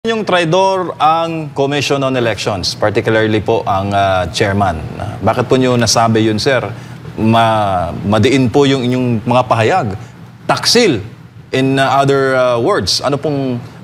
Yung traidor ang Commission on Elections, particularly po ang chairman. Bakit po nyo nasabi yun, sir? Madiin po yung inyong mga pahayag. Taksil, in other words.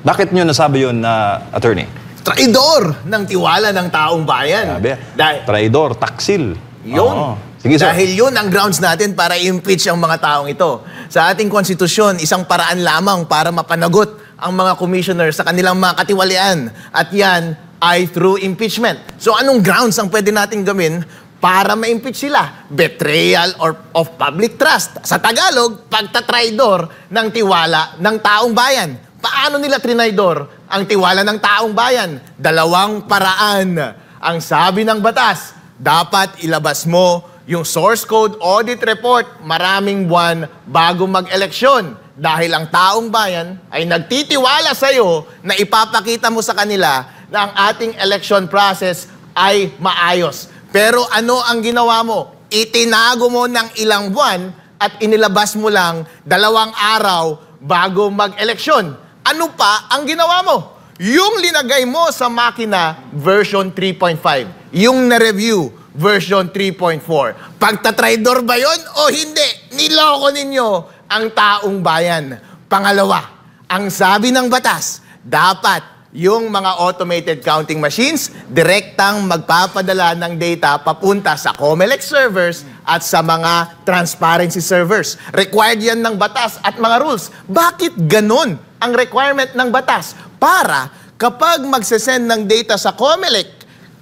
Bakit nyo nasabi yun, attorney? Traidor ng tiwala ng taong bayan. Sabi, traidor, taksil. Yun. Sige, sir. Dahil yun ang grounds natin para i-impeach ang mga taong ito. Sa ating konstitusyon, isang paraan lamang para mapanagot ang mga commissioner sa kanilang mga katiwalian. At yan ay through impeachment. So anong grounds ang pwede natin gawin para ma-impeach sila? Betrayal of public trust. Sa Tagalog, pagtatraidor ng tiwala ng taong bayan. Paano nila trinaidor ang tiwala ng taong bayan? Dalawang paraan. Ang sabi ng batas, dapat ilabas mo yung source code audit report maraming buwan bago mag-eleksyon. Dahil ang taong bayan ay nagtitiwala sa iyo na ipapakita mo sa kanila na ang ating election process ay maayos. Pero ano ang ginawa mo? Itinago mo ng ilang buwan at inilabas mo lang 2 araw bago mag-eleksyon. Ano pa ang ginawa mo? Yung linagay mo sa makina version 3.5. Yung na-review version 3.4. Pagtatraidor ba yun o hindi? Niloko ninyo ang taong bayan. Pangalawa, ang sabi ng batas, dapat yung mga automated counting machines direktang magpapadala ng data papunta sa COMELEC servers at sa mga transparency servers. Required yan ng batas at mga rules. Bakit ganun ang requirement ng batas? Para kapag magsesend ng data sa COMELEC,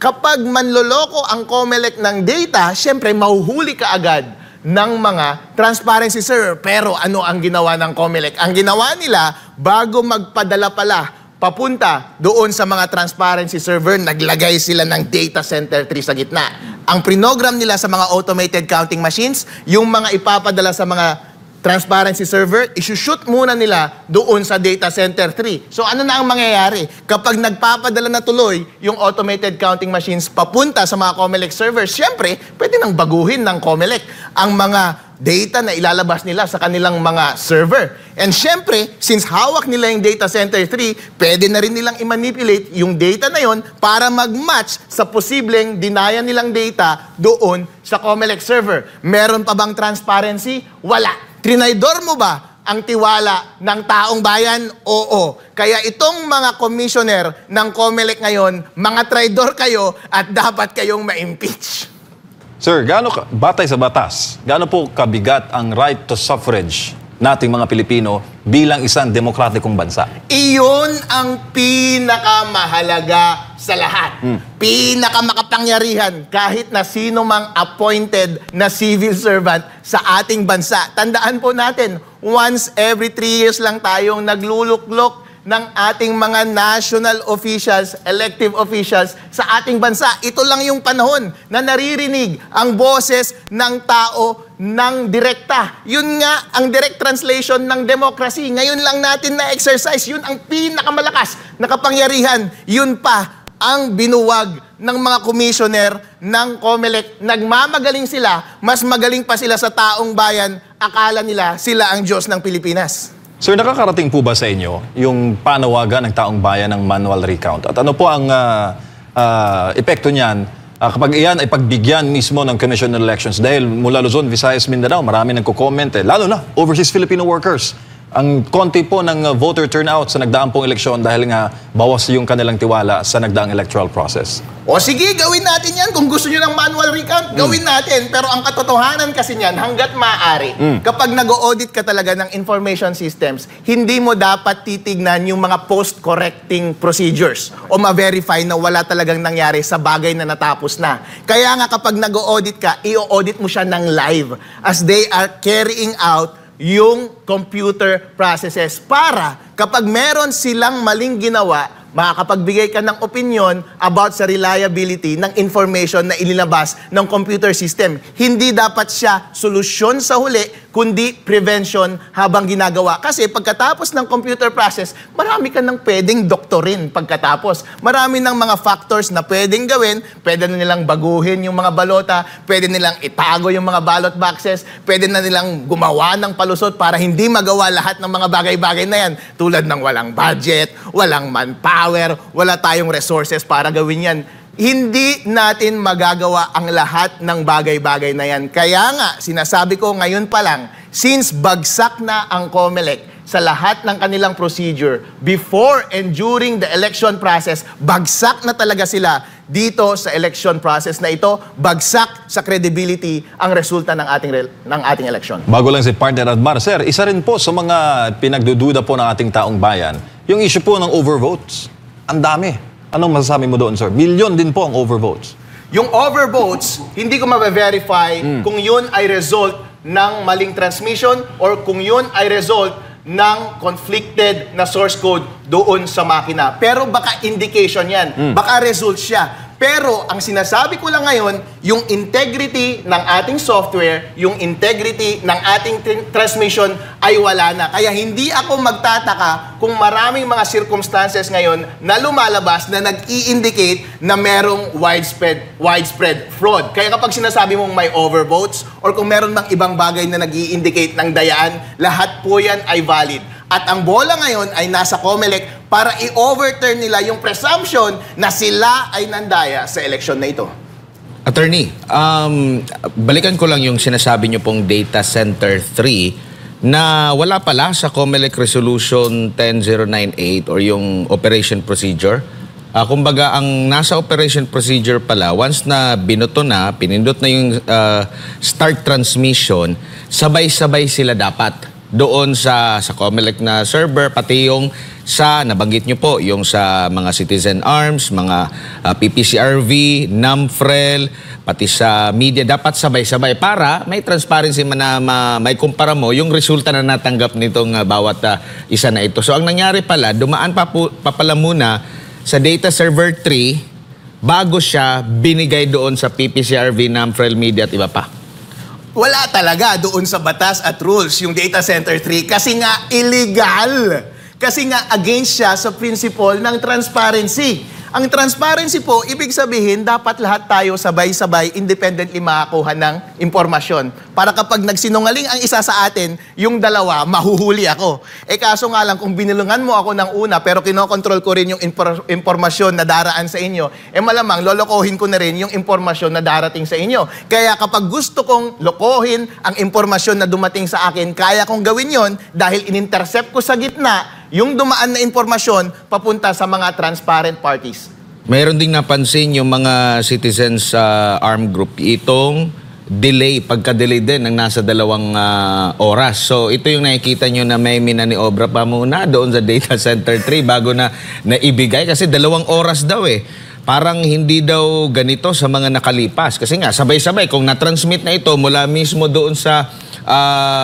kapag manloloko ang COMELEC ng data, syempre mahuhuli ka agad ng mga transparency server. Pero ano ang ginawa ng COMELEC? Ang ginawa nila, bago magpadala pala papunta doon sa mga transparency server, naglagay sila ng data center 3 sa gitna. Ang prinogram nila sa mga automated counting machines, yung mga ipapadala sa mga transparency server, isushoot muna nila doon sa data center 3. So ano na ang mangyayari? Kapag nagpapadala na tuloy yung automated counting machines papunta sa mga COMELEC servers, syempre, pwede nang baguhin ng COMELEC ang mga data na ilalabas nila sa kanilang mga server. And syempre, since hawak nila yung data center 3, pwede na rin nilang i-manipulate yung data na yon para mag-match sa posibleng dinaya nilang data doon sa COMELEC server. Meron pa bang transparency? Wala. Trinaidor mo ba ang tiwala ng taong bayan? Oo. Kaya itong mga commissioner ng COMELEC ngayon, mga traidor kayo at dapat kayong ma-impeach. Sir, batay sa batas, gaano po kabigat ang right to suffrage nating mga Pilipino bilang isang demokratikong bansa? Iyon ang pinakamahalaga sa lahat. Pinakamakapangyarihan kahit na sino mang appointed na civil servant sa ating bansa. Tandaan po natin, once every 3 years lang tayong nagluluklok ng ating mga national officials, elective officials sa ating bansa. Ito lang yung panahon na naririnig ang boses ng tao ng direkta. Yun nga ang direct translation ng democracy. Ngayon lang natin na-exercise. Yun ang pinakamalakas na kapangyarihan. Yun pa ang binuwag ng mga commissioner ng COMELEC. Nagmamagaling sila, mas magaling pa sila sa taong bayan. Akala nila sila ang Diyos ng Pilipinas. Sir, nakakarating po ba sa inyo yung panawagan ng taong bayan ng manual recount? At ano po ang epekto niyan kapag iyan ay pagbigyan mismo ng Commission on Elections? Dahil mula Luzon, Visayas, Mindanao, marami nagko-comment lalo na overseas Filipino workers. Ang konti po ng voter turnout sa nagdaang pong eleksyon dahil nga bawas yung kanilang tiwala sa nagdaang electoral process. O sige, gawin natin yan. Kung gusto nyo ng manual recount, gawin natin. Pero ang katotohanan kasi niyan, hanggat maaari, kapag nag-audit ka talaga ng information systems, hindi mo dapat titignan yung mga post-correcting procedures o ma-verify na wala talagang nangyari sa bagay na natapos na. Kaya nga kapag nag-audit ka, i-audit mo siya ng live as they are carrying out yung computer processes para kapag meron silang maling ginawa, makakapagbigay ka ng opinion about sa reliability ng information na inilabas ng computer system. Hindi dapat siya solusyon sa huli, kundi prevention habang ginagawa. Kasi pagkatapos ng computer process, marami ka nang pwedeng doktorin pagkatapos. Marami ng mga factors na pwedeng gawin. Pwede na nilang baguhin yung mga balota, pwede nilang itago yung mga ballot boxes, pwede na nilang gumawa ng palusot para hindi magawa lahat ng mga bagay-bagay na yan. Tulad ng walang budget, walang manpower, power, wala tayong resources para gawin yan. Hindi natin magagawa ang lahat ng bagay-bagay na yan. Kaya nga, sinasabi ko ngayon pa lang, since bagsak na ang COMELEC sa lahat ng kanilang procedure, before and during the election process, bagsak na talaga sila dito sa election process na ito, bagsak sa credibility ang resulta ng ating election. Bago lang si Partner Admar, Sir, isa rin po sa mga pinagdududa po ng ating taong bayan, yung issue po ng overvotes. Ang dami. Anong masasabi mo doon, sir? Milyon din po ang overvotes. Yung overvotes, hindi ko ma-verify kung yun ay result ng maling transmission or kung yun ay result ng conflicted na source code doon sa makina. Pero baka indication yan. Baka result siya. Pero ang sinasabi ko lang ngayon, yung integrity ng ating software, yung integrity ng ating transmission ay wala na. Kaya hindi ako magtataka kung maraming mga circumstances ngayon na lumalabas na nag-i-indicate na merong widespread fraud. Kaya kapag sinasabi mong may overvotes or kung meron mang ibang bagay na nag-i-indicate ng dayaan, lahat po yan ay valid. At ang bola ngayon ay nasa COMELEC para i-overturn nila yung presumption na sila ay nandaya sa eleksyon na ito. Attorney, balikan ko lang yung sinasabi niyo pong Data Center 3 na wala pala sa COMELEC Resolution 10098 or yung operation procedure. Kumbaga, ang nasa operation procedure pala, once na binoto na, pinindot na yung start transmission, sabay-sabay sila dapat doon sa COMELEC na server, pati yung sa, nabanggit nyo po, yung sa mga Citizen Arms, mga PPCRV, NAMFREL, pati sa media, dapat sabay-sabay para may transparency na may kumpara mo yung resulta na natanggap nitong bawat isa na ito. So ang nangyari pala, dumaan pa pala muna sa Data Server 3 bago siya binigay doon sa PPCRV, NAMFREL, media at iba pa. Wala talaga doon sa batas at rules yung Data Center 3 kasi nga illegal. Kasi nga against siya sa principle ng transparency. Ang transparency po, ibig sabihin, dapat lahat tayo sabay-sabay, independently makakuha ng impormasyon. Para kapag nagsinungaling ang isa sa atin, yung dalawa, mahuhuli ako. Kaso nga lang, kung binulungan mo ako ng una, pero kinokontrol ko rin yung impormasyon na daraan sa inyo, malamang lolokohin ko na rin yung impormasyon na darating sa inyo. Kaya kapag gusto kong lokohin ang impormasyon na dumating sa akin, kaya kong gawin yon dahil in-intercept ko sa gitna yung dumaan na impormasyon papunta sa mga transparent parties. Mayroon ding napansin yung mga citizens sa armed group itong delay, pagka-delay din ng nasa 2 oras. So ito yung nakikita nyo na may minaniobra pa muna doon sa Data Center 3 bago na naibigay kasi 2 oras daw eh. Parang hindi daw ganito sa mga nakalipas. Kasi nga, sabay-sabay, kung na-transmit na ito mula mismo doon sa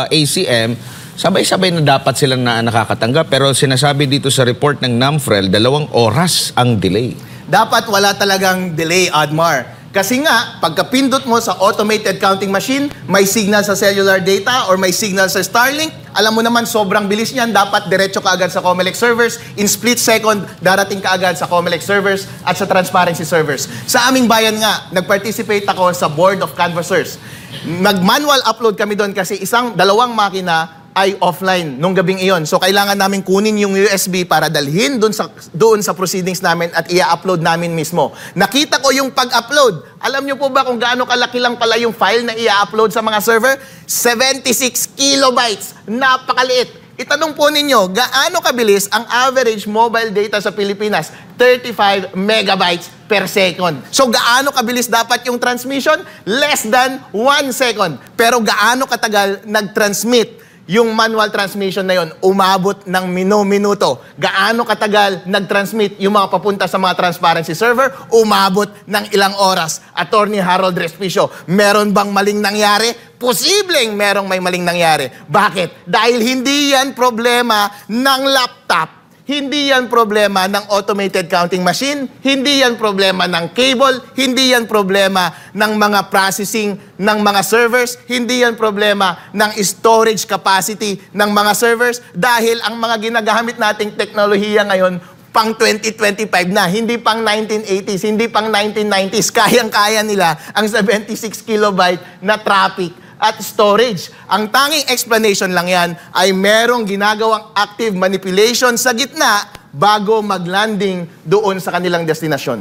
ACM, sabay-sabay na dapat silang nakakatanggap. Pero sinasabi dito sa report ng NAMFREL, 2 oras ang delay. Dapat wala talagang delay, Admar. Kasi nga, pagkapindot mo sa automated counting machine, may signal sa cellular data or may signal sa Starlink, alam mo naman sobrang bilis niyan, dapat diretso ka agad sa COMELEC servers, in split second, darating ka agad sa COMELEC servers at sa transparency servers. Sa aming bayan nga, nag-participate ako sa Board of Canvassers. Nag-manual upload kami doon kasi 2 makina ay offline nung gabing iyon. So, kailangan namin kunin yung USB para dalhin doon sa proceedings namin at i-upload namin mismo. Nakita ko yung pag-upload. Alam nyo po ba kung gaano kalaki lang pala yung file na i-upload sa mga server? 76 kilobytes. Napakaliit. Itanong po ninyo, gaano kabilis ang average mobile data sa Pilipinas? 35 megabytes per second. So, gaano kabilis dapat yung transmission? Less than 1 second. Pero gaano katagal nag-transmit yung manual transmission na yon? Umabot ng minuto. Gaano katagal nag-transmit yung mga papunta sa mga transparency server? Umabot ng ilang oras. Attorney Harold Respicio, meron bang maling nangyari? Posibleng merong may maling nangyari. Bakit? Dahil hindi yan problema ng laptop. Hindi yan problema ng automated counting machine, hindi yan problema ng cable, hindi yan problema ng mga processing ng mga servers, hindi yan problema ng storage capacity ng mga servers dahil ang mga ginagamit nating teknolohiya ngayon pang 2025 na, hindi pang 1980s, hindi pang 1990s, kayang-kaya nila ang 76 kilobyte na traffic at storage. Ang tanging explanation lang yan ay merong ginagawang active manipulation sa gitna bago mag-landing doon sa kanilang destinasyon.